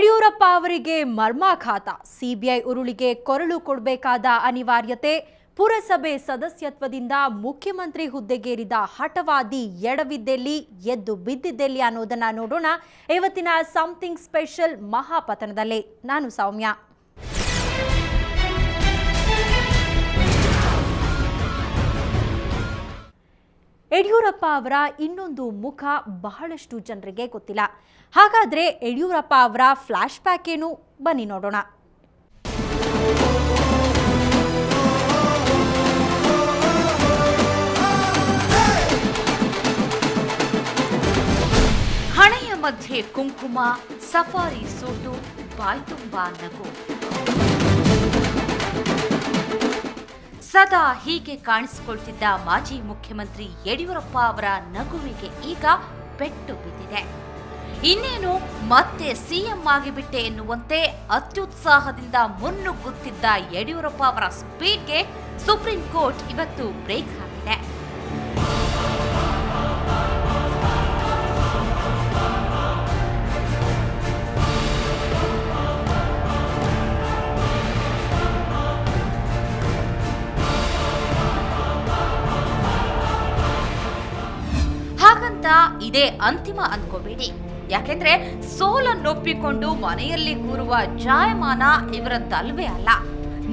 ಯಡಿಯೂರಪ್ಪ ಅವರಿಗೆ ಮರ್ಮಾಘಾತ. ಸಿಬಿಐ ಉರುಳಿಗೆ ಕೊರಳು ಕೊಡಬೇಕಾದ ಅನಿವಾರ್ಯತೆ. ಪುರಸಭೆ ಸದಸ್ಯತ್ವದಿಂದ ಮುಖ್ಯಮಂತ್ರಿ ಹುದ್ದೆಗೇರಿದ ಹಠವಾದಿ ಎಡವಿದ್ದೆಲ್ಲಿ, ಎದ್ದು ಬಿದ್ದಿದ್ದೆಲ್ಲಿ ಅನ್ನೋದನ್ನ ನೋಡೋಣ ಇವತ್ತಿನ ಸಮಥಿಂಗ್ ಸ್ಪೆಷಲ್ ಮಹಾಪತನದಲ್ಲಿ. ನಾನು ಸೌಮ್ಯ. ಯಡಿಯೂರಪ್ಪ ಅವರ ಇನ್ನೊಂದು ಮುಖ ಬಹಳಷ್ಟು ಜನರಿಗೆ ಗೊತ್ತಿಲ್ಲ. ಹಾಗಾದ್ರೆ ಯಡಿಯೂರಪ್ಪ ಅವರ ಫ್ಲಾಶ್ ಬ್ಯಾಕ್ ಏನು? ಬನ್ನಿ ನೋಡೋಣ. ಹಣೆಯ ಮಧ್ಯೆ ಕುಂಕುಮ, ಸಫಾರಿ ಸೂಟು, ಬಾಯ್ತುಂಬಾ ನಗು. ಸದಾ ಹೀಗೆ ಕಾಣಿಸಿಕೊಳ್ತಿದ್ದ ಮಾಜಿ ಮುಖ್ಯಮಂತ್ರಿ ಯಡಿಯೂರಪ್ಪ ಅವರ ನಗುವಿಗೆ ಈಗ ಪೆಟ್ಟು ಬಿದ್ದಿದೆ. ಇನ್ನೇನು ಮತ್ತೆ ಸಿಎಂ ಆಗಿಬಿಟ್ಟೆ ಎನ್ನುವಂತೆ ಅತ್ಯುತ್ಸಾಹದಿಂದ ಮುನ್ನುಗ್ಗುತ್ತಿದ್ದ ಯಡಿಯೂರಪ್ಪ ಅವರ ಸ್ಪೀಡ್ಗೆ ಸುಪ್ರೀಂ ಕೋರ್ಟ್ ಇವತ್ತು ಬ್ರೇಕ್ ಹಾಕಿದೆ. ಹಾಗಂತ ಇದೇ ಅಂತಿಮ ಅನ್ಕೋಬೇಡಿ. ಯಾಕೆಂದ್ರೆ ಸೋಲನ್ನೊಪ್ಪಿಕೊಂಡು ಮನೆಯಲ್ಲಿ ಕೂರುವ ಜಾಯಮಾನ ಇವರದ್ದಲ್ವೇ ಅಲ್ಲ.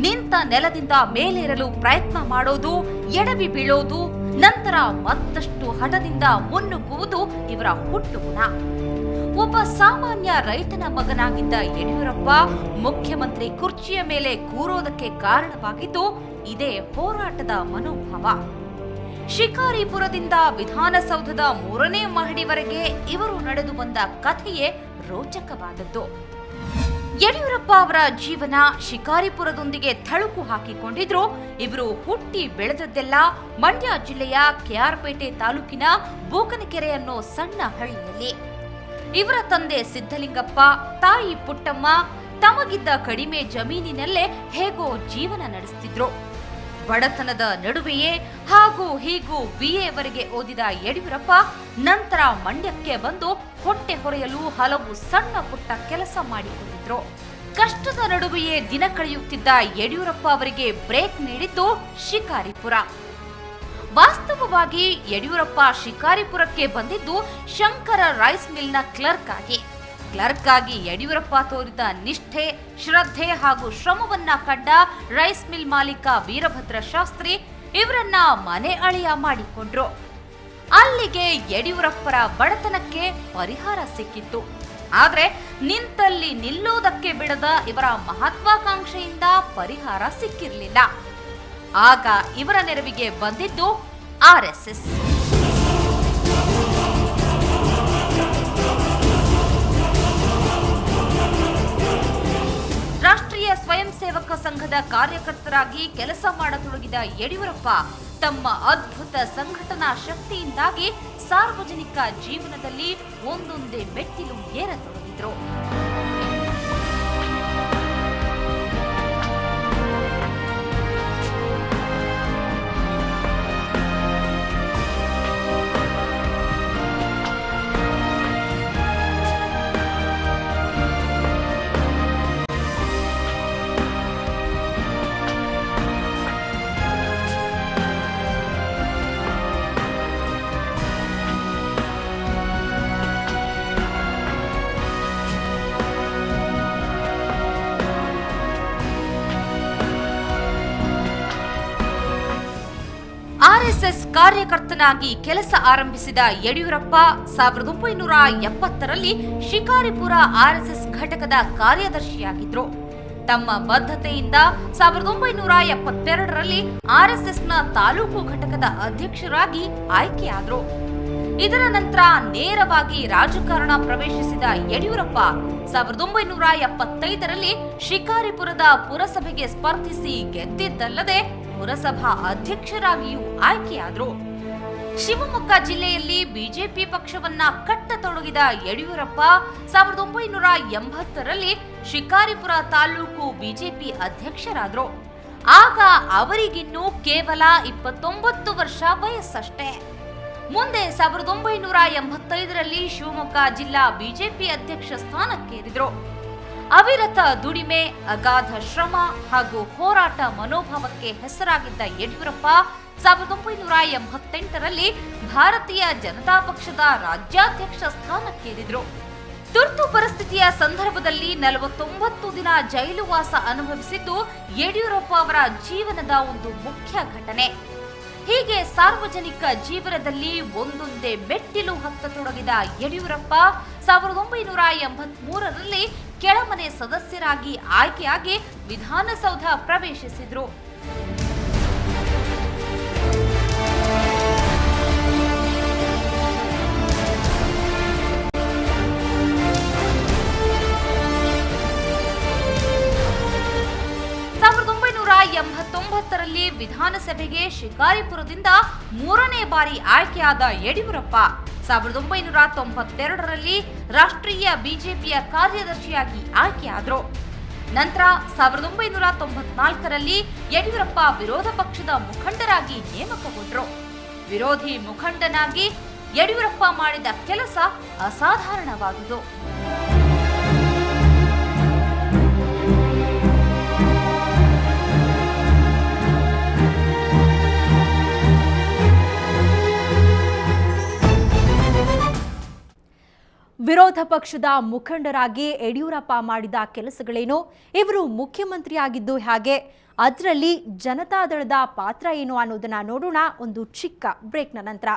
ನಿಂತ ನೆಲದಿಂದ ಮೇಲೇರಲು ಪ್ರಯತ್ನ ಮಾಡೋದು, ಎಡವಿ ಬೀಳೋದು, ನಂತರ ಮತ್ತಷ್ಟು ಹಠದಿಂದ ಮುನ್ನುಗ್ಗುವುದು ಇವರ ಹುಟ್ಟುಗುಣ. ಒಬ್ಬ ಸಾಮಾನ್ಯ ರೈತನ ಮಗನಾಗಿದ್ದ ಯಡಿಯೂರಪ್ಪ ಮುಖ್ಯಮಂತ್ರಿ ಕುರ್ಚಿಯ ಮೇಲೆ ಕೂರೋದಕ್ಕೆ ಕಾರಣವಾಗಿದ್ದು ಇದೇ ಹೋರಾಟದ ಮನೋಭಾವ. ಶಿಕಾರಿಪುರದಿಂದ ವಿಧಾನಸೌಧದ 3ನೇ ಮಹಡಿವರೆಗೆ ಇವರು ನಡೆದು ಬಂದ ಕಥೆಯೇ ರೋಚಕವಾದದ್ದು. ಯಡಿಯೂರಪ್ಪ ಅವರ ಜೀವನ ಶಿಕಾರಿಪುರದೊಂದಿಗೆ ಥಳುಕು ಹಾಕಿಕೊಂಡಿದ್ರು. ಇವರು ಹುಟ್ಟಿ ಬೆಳೆದದ್ದೆಲ್ಲ ಮಂಡ್ಯ ಜಿಲ್ಲೆಯ ಕೆಆರ್ಪೇಟೆ ತಾಲೂಕಿನ ಬೂಕನಕೆರೆ ಅನ್ನೋ ಸಣ್ಣ ಹಳ್ಳಿಯಲ್ಲಿ. ಇವರ ತಂದೆ ಸಿದ್ದಲಿಂಗಪ್ಪ, ತಾಯಿ ಪುಟ್ಟಮ್ಮ ತಮಗಿದ್ದ ಕಡಿಮೆ ಜಮೀನಿನಲ್ಲೇ ಹೇಗೋ ಜೀವನ ನಡೆಸುತ್ತಿದ್ರು. ಬಡತನದ ನಡುವೆಯೇ ಹಾಗೂ ಹೀಗೂ BA ವರೆಗೆ ಓದಿದ ಯಡಿಯೂರಪ್ಪ ನಂತರ ಮಂಡ್ಯಕ್ಕೆ ಬಂದು ಹೊಟ್ಟೆ ಹೊರೆಯಲು ಹಲವು ಸಣ್ಣ ಪುಟ್ಟ ಕೆಲಸ ಮಾಡಿಕೊಂಡಿದ್ರು. ಕಷ್ಟದ ನಡುವೆಯೇ ದಿನ ಕಳೆಯುತ್ತಿದ್ದ ಯಡಿಯೂರಪ್ಪ ಅವರಿಗೆ ಬ್ರೇಕ್ ನೀಡಿದ್ದು ಶಿಕಾರಿಪುರ. ವಾಸ್ತವವಾಗಿ ಯಡಿಯೂರಪ್ಪ ಶಿಕಾರಿಪುರಕ್ಕೆ ಬಂದಿದ್ದು ಶಂಕರ ರೈಸ್ ಮಿಲ್ನ ಕ್ಲರ್ಕ್ ಆಗಿ ಯಡಿಯೂರಪ್ಪ ತೋರಿದ ನಿಷ್ಠೆ, ಶ್ರದ್ಧೆ ಹಾಗೂ ಶ್ರಮವನ್ನ ಕಂಡ ರೈಸ್ ಮಿಲ್ ಮಾಲೀಕ ವೀರಭದ್ರ ಶಾಸ್ತ್ರಿ ಇವರನ್ನ ಮನೆ ಅಳಿಯ ಮಾಡಿಕೊಂಡ್ರು. ಅಲ್ಲಿಗೆ ಯಡಿಯೂರಪ್ಪರ ಬಡತನಕ್ಕೆ ಪರಿಹಾರ ಸಿಕ್ಕಿತ್ತು. ಆದ್ರೆ ನಿಂತಲ್ಲಿ ನಿಲ್ಲೋದಕ್ಕೆ ಬಿಡದ ಇವರ ಮಹತ್ವಾಕಾಂಕ್ಷೆಯಿಂದ ಪರಿಹಾರ ಸಿಕ್ಕಿರಲಿಲ್ಲ. ಆಗ ಇವರ ನೆರವಿಗೆ ಬಂದಿದ್ದು RSS. ರಾಷ್ಟ್ರೀಯ ಸ್ವಯಂ ಸೇವಕ ಸಂಘದ ಕಾರ್ಯಕರ್ತರಾಗಿ ಕೆಲಸ ಮಾಡತೊಡಗಿದ ಯಡಿಯೂರಪ್ಪ ತಮ್ಮ ಅದ್ಭುತ ಸಂಘಟನಾ ಶಕ್ತಿಯಿಂದಾಗಿ ಸಾರ್ವಜನಿಕ ಜೀವನದಲ್ಲಿ ಒಂದೊಂದೇ ಮೆಟ್ಟಿಲು ಏರತೊಡಗಿದ್ರು. RSS ಕಾರ್ಯಕರ್ತನಾಗಿ ಕೆಲಸ ಆರಂಭಿಸಿದ ಯಡಿಯೂರಪ್ಪ 1970ರಲ್ಲಿ ಶಿಕಾರಿಪುರ RSS ಘಟಕದ ಕಾರ್ಯದರ್ಶಿಯಾಗಿದ್ರು. ತಮ್ಮ ಬದ್ಧತೆಯಿಂದ 1972ರಲ್ಲಿ RSSನ ತಾಲೂಕು ಘಟಕದ ಅಧ್ಯಕ್ಷರಾಗಿ ಆಯ್ಕೆಯಾದ್ರು. ಇದರ ನಂತರ ನೇರವಾಗಿ ರಾಜಕಾರಣ ಪ್ರವೇಶಿಸಿದ ಯಡಿಯೂರಪ್ಪ 1975ರಲ್ಲಿ ಶಿಕಾರಿಪುರದ ಪುರಸಭೆಗೆ ಸ್ಪರ್ಧಿಸಿ ಗೆದ್ದಿದ್ದಲ್ಲದೆ ಪುರಸಭಾ ಅಧ್ಯಕ್ಷರಾಗಿಯೂ ಆಯ್ಕೆಯಾದ್ರು. ಶಿವಮೊಗ್ಗ ಜಿಲ್ಲೆಯಲ್ಲಿ ಬಿಜೆಪಿ ಪಕ್ಷವನ್ನ ಕಟ್ಟತೊಡಗಿದ ಯಡಿಯೂರಪ್ಪ 1980ರಲ್ಲಿ ಶಿಕಾರಿಪುರ ತಾಲೂಕು ಬಿಜೆಪಿ ಅಧ್ಯಕ್ಷರಾದ್ರು. ಆಗ ಅವರಿಗಿನ್ನೂ ಕೇವಲ 29 ವರ್ಷ ವಯಸ್ಸಷ್ಟೇ. ಮುಂದೆ 1985ರಲ್ಲಿ ಶಿವಮೊಗ್ಗ ಜಿಲ್ಲಾ ಬಿಜೆಪಿ ಅಧ್ಯಕ್ಷ ಸ್ಥಾನಕ್ಕೇರಿದ್ರು. ಅವಿರತ ದುಡಿಮೆ, ಅಗಾಧ ಶ್ರಮ ಹಾಗೂ ಹೋರಾಟ ಮನೋಭಾವಕ್ಕೆ ಹೆಸರಾಗಿದ್ದ ಯಡಿಯೂರಪ್ಪ 1988ರಲ್ಲಿ ಭಾರತೀಯ ಜನತಾ ಪಕ್ಷದ ರಾಜ್ಯಾಧ್ಯಕ್ಷ ಸ್ಥಾನಕ್ಕೇರಿದ್ರು. ತುರ್ತು ಪರಿಸ್ಥಿತಿಯ ಸಂದರ್ಭದಲ್ಲಿ 49 ದಿನ ಜೈಲುವಾಸ ಅನುಭವಿಸಿದ್ದು ಯಡಿಯೂರಪ್ಪ ಅವರ ಜೀವನದ ಒಂದು ಮುಖ್ಯ ಘಟನೆ. ಹೀಗೆ ಸಾರ್ವಜನಿಕ ಜೀವನದಲ್ಲಿ ಒಂದೊಂದೇ ಮೆಟ್ಟಿಲು ಹತ್ತತೊಡಗಿದ ಯಡಿಯೂರಪ್ಪ 1983ರಲ್ಲಿ ಕೆಳಮನೆ ಸದಸ್ಯರಾಗಿ ಆಯ್ಕೆಯಾಗಿ ವಿಧಾನಸೌಧ ಪ್ರವೇಶಿಸಿದ್ರು. ರಲ್ಲಿ ವಿಧಾನಸಭೆಗೆ ಶಿಕಾರಿಪುರದಿಂದ 3ನೇ ಬಾರಿ ಆಯ್ಕೆಯಾದ ಯಡಿಯೂರಪ್ಪ 1992ರಲ್ಲಿ ರಾಷ್ಟ್ರೀಯ ಬಿಜೆಪಿಯ ಕಾರ್ಯದರ್ಶಿಯಾಗಿ ಆಯ್ಕೆಯಾದರು. ನಂತರ 1994ರಲ್ಲಿ ಯಡಿಯೂರಪ್ಪ ವಿರೋಧ ಪಕ್ಷದ ಮುಖಂಡರಾಗಿ ನೇಮಕಗೊಂಡರು. ವಿರೋಧಿ ಮುಖಂಡನಾಗಿ ಯಡಿಯೂರಪ್ಪ ಮಾಡಿದ ಕೆಲಸ ಅಸಾಧಾರಣವಾದುದು. ವಿರೋಧ ಪಕ್ಷದ ಮುಖಂಡರಾಗಿ ಯಡಿಯೂರಪ್ಪ ಮಾಡಿದ ಕೆಲಸಗಳೇನು, ಇವರು ಮುಖ್ಯಮಂತ್ರಿಯಾಗಿದ್ದು ಹೇಗೆ, ಅದರಲ್ಲಿ ಜನತಾದಳದ ಪಾತ್ರ ಏನು ಅನ್ನೋದನ್ನ ನೋಡೋಣ ಒಂದು ಚಿಕ್ಕ ಬ್ರೇಕ್ನ ನಂತರ.